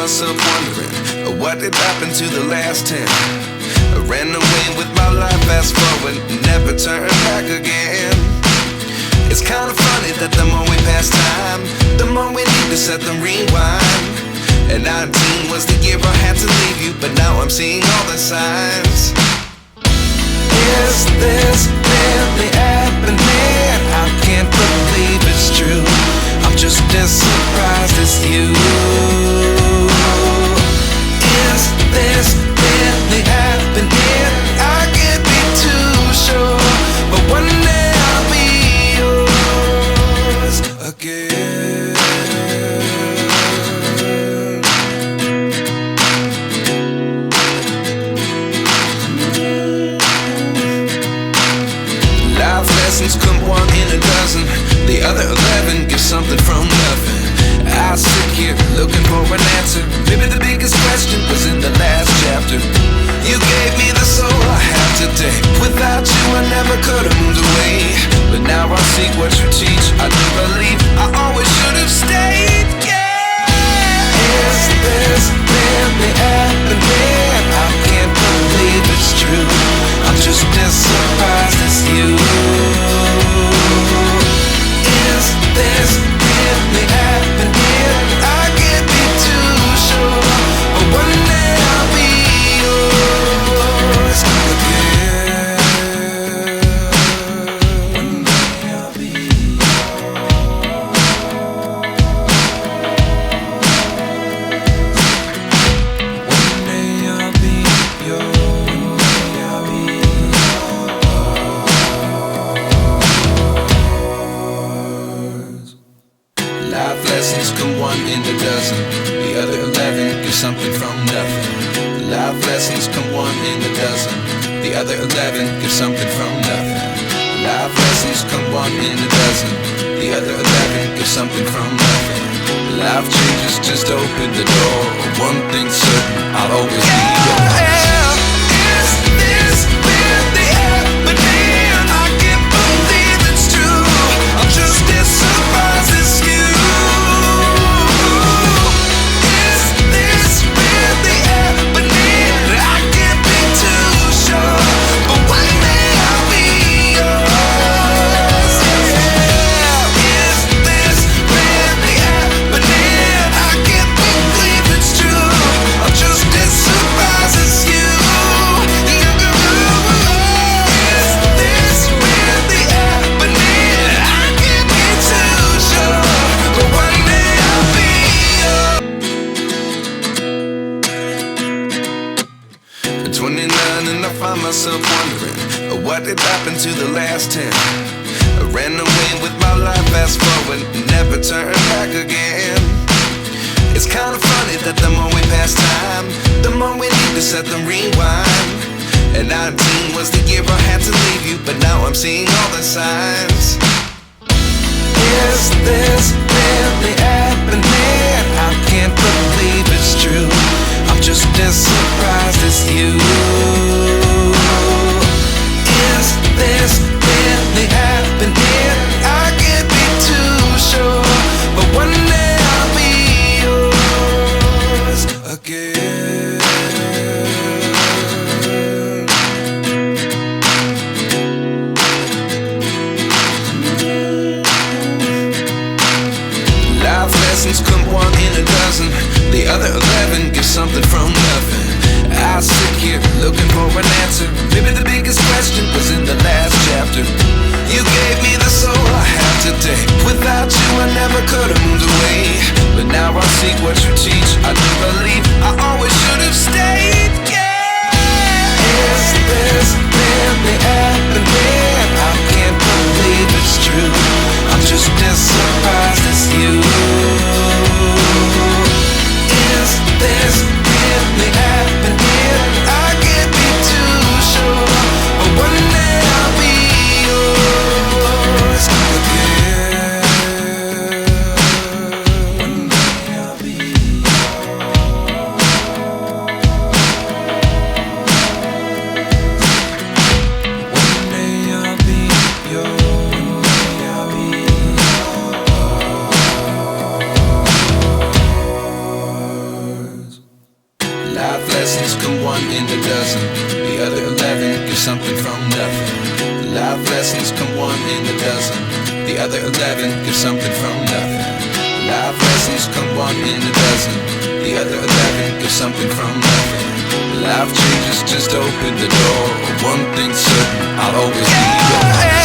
myself wondering, what did happen to the last 10? I ran away with my life, fast forward, never turn back again. It's kind of funny that the more we pass time, the more we need to set them rewind. And 19 was the year I had to leave you, but now I'm seeing all the signs. Is this really happening? I can't believe it's true. I'm just as surprised as you. Is this really happening? I can't be too sure, but one day I'll be yours again. Life lessons come one in a dozen. The other 11 give something from nothing. I sit here looking for an answer. Maybe the biggest question was in the last chapter. You gave me the soul I have today. Without you I never could have moved away. But now I see what you teach. I do believe I always should have stayed. Yeah. Is this really happening? I can't believe it's true. I'm just as surprised as you. Is this really happening? I can't be too sure, but one day I'll be yours again. One day I'll be yours. One day I'll be yours. One day I'll be yours. Life lessons come one in a dozen. The other 11 give something from nothing. Life lessons come one in a dozen. The other 11 give something from nothing. Life lessons come one in a dozen. The other 11 give something from nothing. Life changes just open the door. One thing's certain, I'll always be yours. Is this really happening? I can't believe it's true. I'm just as surprised as you. Is this really happening? I can't be too sure, but one day I'll be yours. Yeah. Is this really happening? I can't believe it's true. I'm just as surprised as you. Is this really happening? I can't be too sure, but one day I'll be yours. At 29 and I find myself wondering, what did happen to the last 10? I ran away with my life, fast forward, never turn back again. It's kind of funny that the more we pass time, the more we need to set them rewind. And 19 was the year I had to leave you, but now I'm seeing all the signs. Is this really happening? I can't believe it's true. I'm just as surprised as you. Is this really happening? I can't be too sure, but one day I'll be yours again. Life lessons come one in a dozen. The other 11 give something from nothing. I sit here looking for an answer. Maybe the biggest question was in the last chapter. You gave me the soul I have today. Without you I never could have moved away. But now I see what you teach. I do believe I always should have stayed. Yeah. Is this really happening? I can't believe it's true. I'm just as surprised as you. Is this really happening? I can't be too sure, but one day I'll be yours again. One day I'll be yours. in a dozen. The other 11 give something from nothing. Life lessons come one in a dozen. The other 11 give something from nothing. Life lessons come one in a dozen. The other 11 give something from nothing. Life changes just open the door. One thing's certain, I'll always be yours.